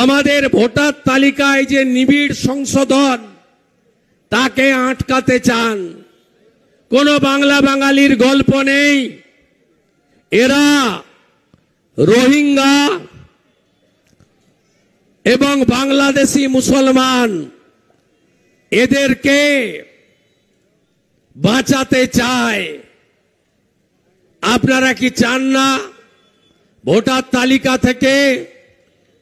আমাদের ভোটার তালিকায় যে নিবিড় সংশোধন তাকে আটকাতে চান। কোনো বাংলা বাঙালির গল্প নেই। এরা রোহিঙ্গা এবং বাংলাদেশি মুসলমান এদেরকে বাঁচাতে চায়। আপনারা কি চান না ভোটার তালিকা থেকে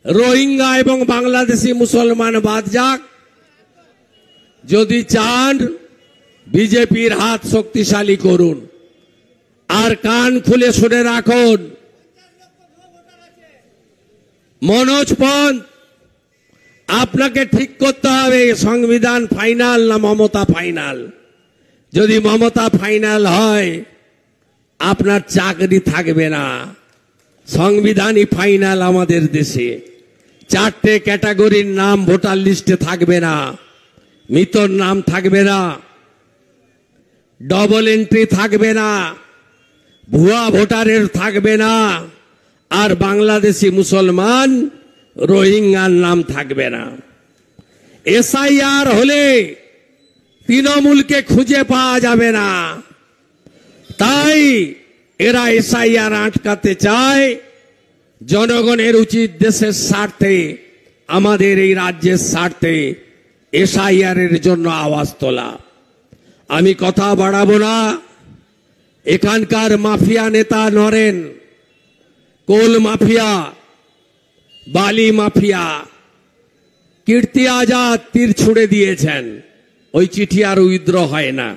রোহিঙ্গা এবং বাংলাদেশি মুসলমান বাদ যাক? যদি চান বিজেপির হাত শক্তিশালী করুন আর কান খুলে শুনে রাখুন। মনোজ পন্থ, আপনাকে ঠিক করতে হবে সংবিধান ফাইনাল না মমতা ফাইনাল। যদি মমতা ফাইনাল হয় আপনার চাকরি থাকবে না। সংবিধানই ফাইনাল আমাদের দেশে। 4টে ক্যাটাগরির নাম ভোটার লিস্টে থাকবে না, মৃতর নাম থাকবে না, ডবল এন্ট্রি থাকবে না, ভুয়া ভোটারের থাকবে না, আর বাংলাদেশি মুসলমান রোহিঙ্গার নাম থাকবে না। এসআইআর হলে তৃণমূলকে খুঁজে পাওয়া যাবে না। তাই এরা এসআইআর আটকাতে চায়। জনগণের উচিত দেশের স্বার্থে, আমাদের এই রাজ্যের স্বার্থে এসআইআর এর জন্য আওয়াজ তোলা। আমি কথা বাড়াবো না। এখানকার মাফিয়া নেতা নরেন, কোল মাফিয়া, বালি মাফিয়া, কীর্তি আজাদ তীর ছুড়ে দিয়েছেন। ওই চিঠি আর উইথড্র হয় না।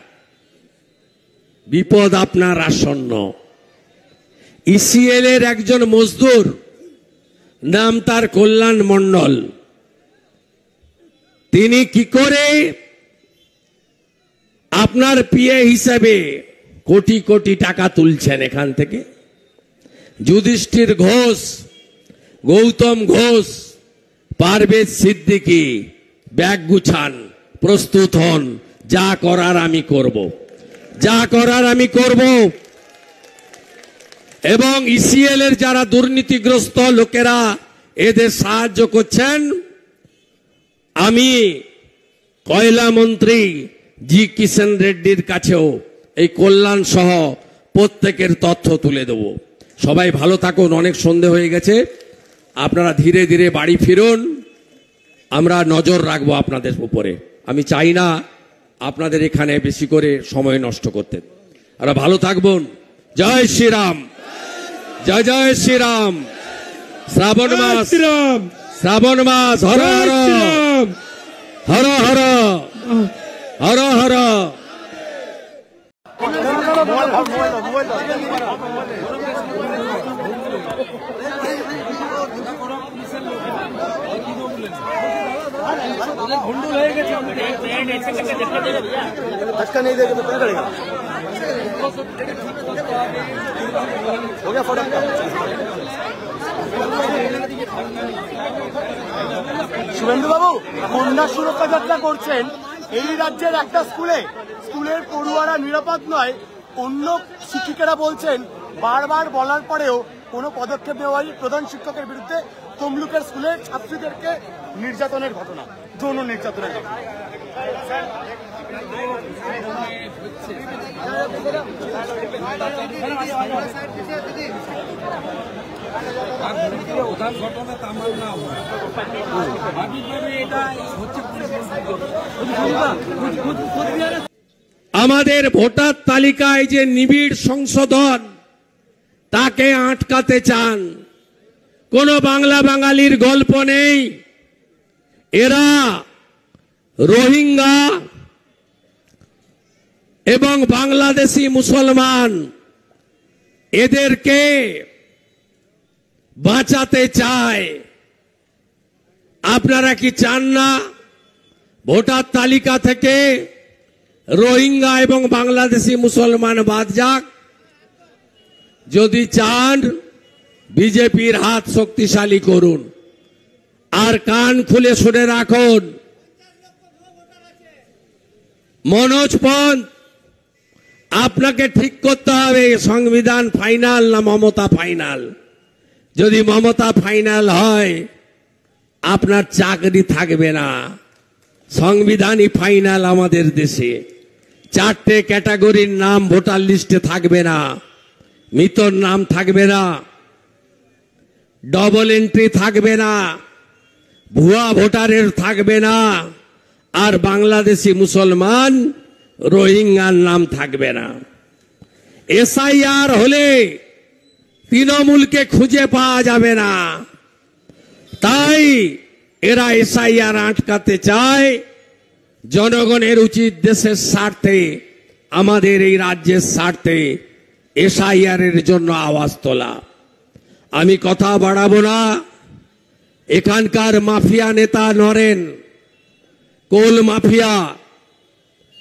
বিপদ আপনার আসন্ন। ইসিএল এর একজন মজদুর, নাম তার কল্যাণ মণ্ডল, তিনি কি করে আপনার পিএ হিসেবে কোটি কোটি টাকা তুলছেন এখান থেকে? যুধিষ্ঠির ঘোষ, গৌতম ঘোষ, পারভেজ সিদ্দিকী ব্যাগ গুছান, প্রস্তুত হন, যা করার আমি করব, যা করার আমি করব। এবং ইসিএল এর যারা দুর্নীতিগ্রস্ত লোকেরা এদের সাহায্য করছেন, আমি কয়লা মন্ত্রী জি কিষেন রেড্ডির কাছেও এই কল্যাণ সহ প্রত্যেকের তথ্য তুলে দেব। সবাই ভালো থাকুন। অনেক সন্ধে হয়ে গেছে, আপনারা ধীরে ধীরে বাড়ি ফিরুন। আমরা নজর রাখবো আপনাদের উপরে। আমি চাই না আপনাদের এখানে বেশি করে সময় নষ্ট করতে। আমরা ভালো থাকবেন। জয় শ্রীরাম, জয় জয় শ্রীরাম। শ্রাবণ মাস, শ্রাবণ মাস, হর হর হর হর হর হর। धक्का नहीं देगा तो क्या करेगा? हो गया फोटो। শুভেন্দু বাবু, কন্যা সুরক্ষা যাত্রা করছেন এই রাজ্যের একটা স্কুলের পড়ুয়ারা নিরাপদ নয়, অন্য শিক্ষিকারা বলছেন। বারবার বলার পরেও কোনো পদক্ষেপ নেওয়া হয়নি। প্রধান শিক্ষকের বিরুদ্ধে তমলুকের স্কুলের ছাত্রীদেরকে নির্যাতনের ঘটনা, যৌন নির্যাতনের ঘটনা। আমাদের ভোটার তালিকায় যে নিবিড় সংশোধন তাকে আটকাতে চান। কোনো বাংলা বাঙালির গল্প নেই। এরা রোহিঙ্গা এবং বাংলাদেশি মুসলমান এদেরকে বাঁচাতে চায়। আপনারা কি চান না ভোটার তালিকা থেকে রোহিঙ্গা এবং বাংলাদেশি মুসলমান বাদ যাক? যদি চান বিজেপির হাত শক্তিশালী করুন আর কান খুলে শুনে রাখুন। মনোজ পন্থ, আপনাকে ঠিক করতে হবে সংবিধান ফাইনাল না মমতা ফাইনাল। যদি মমতা ফাইনাল হয় আপনার চাকরি থাকবে না। সংবিধানই ফাইনাল আমাদের দেশে। 4টে ক্যাটাগরির নাম ভোটার লিস্টে থাকবে না, মৃতর নাম থাকবে না, ডবল এন্ট্রি থাকবে না, ভুয়া ভোটারের থাকবে না, আর বাংলাদেশি মুসলমান রোহিঙ্গার নাম থাকবে না। এসআইআর হলে তৃণমূলকে খুঁজে পাওয়া যাবে না। তাই এরা এসআইআর আটকাতে চায়। জনগণের উচিত দেশের স্বার্থে, আমাদের এই রাজ্যের স্বার্থে এসআইআর এর জন্য আওয়াজ তোলা। আমি কথা বাড়াবো না। এখানকার মাফিয়া নেতা নরেন, কোল মাফিয়া,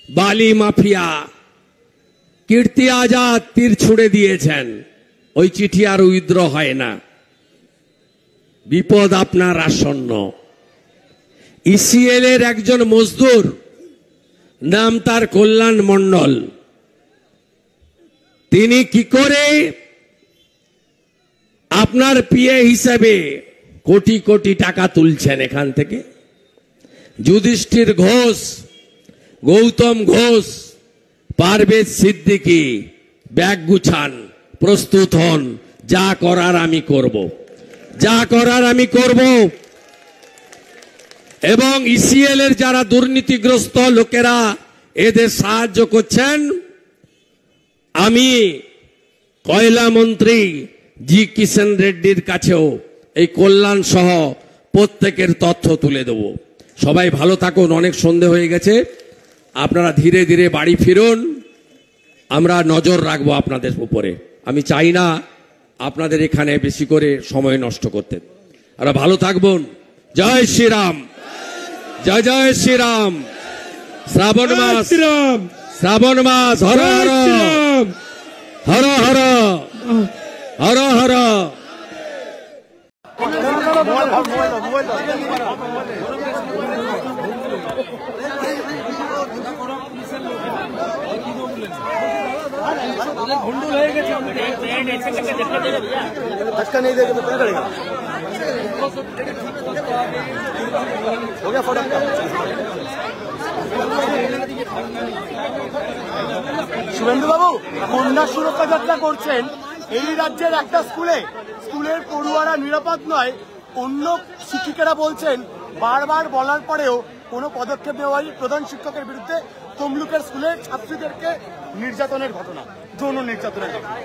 বালি মাফিয়া, কীর্তি আজাদ তীর ছুড়ে দিয়েছেন। ওই চিঠি আর উইথড্র হয় না। বিপদ আপনার আসন্ন। ইসিএল এর একজন মজদুর, নাম তার কল্যাণ মণ্ডল, তিনি কি করে আপনার পিএ হিসেবে কোটি কোটি টাকা তুলছেন এখান থেকে? যুধিষ্ঠির ঘোষ, গৌতম ঘোষ, পারভেজ সিদ্দিকী ব্যাগ গুছান, প্রস্তুত হন, যা করার আমি করব, যা করার আমি করব। এবং ইসিএল এর যারা দুর্নীতিগ্রস্ত লোকেরা এদের সাহায্য করছেন, আমি কয়লা মন্ত্রী জি কিষেন রেড্ডির কাছেও এই কল্যাণ সহ প্রত্যেকের তথ্য তুলে দেব। সবাই ভালো থাকুন। অনেক সন্ধে হয়ে গেছে, আপনারা ধীরে ধীরে বাড়ি ফিরুন। আমরা নজর রাখবো আপনাদের উপরে। আমি চাই না আপনাদের এখানে বেশি করে সময় নষ্ট করতে। আমরা ভালো থাকবেন। জয় শ্রীরাম, জয় জয় শ্রীরাম। শ্রাবণ মাস, শ্রাবণ মাস, হর হর হর হর হর হর। धक्का नहीं देगा तो क्या करेगा? हो गया फोटो। শুভেন্দু বাবু, কন্যা সুরক্ষা যাত্রা করছেন এই রাজ্যের একটা স্কুলের পড়ুয়ারা নিরাপদ নয়, অন্য শিক্ষিকারা বলছেন। বারবার বলার পরেও কোনো পদক্ষেপ নেওয়া হয়নি। প্রধান শিক্ষকের বিরুদ্ধে তমলুকের স্কুলের ছাত্রীদেরকে নির্যাতনের ঘটনা, যৌন নির্যাতনের ঘটনা।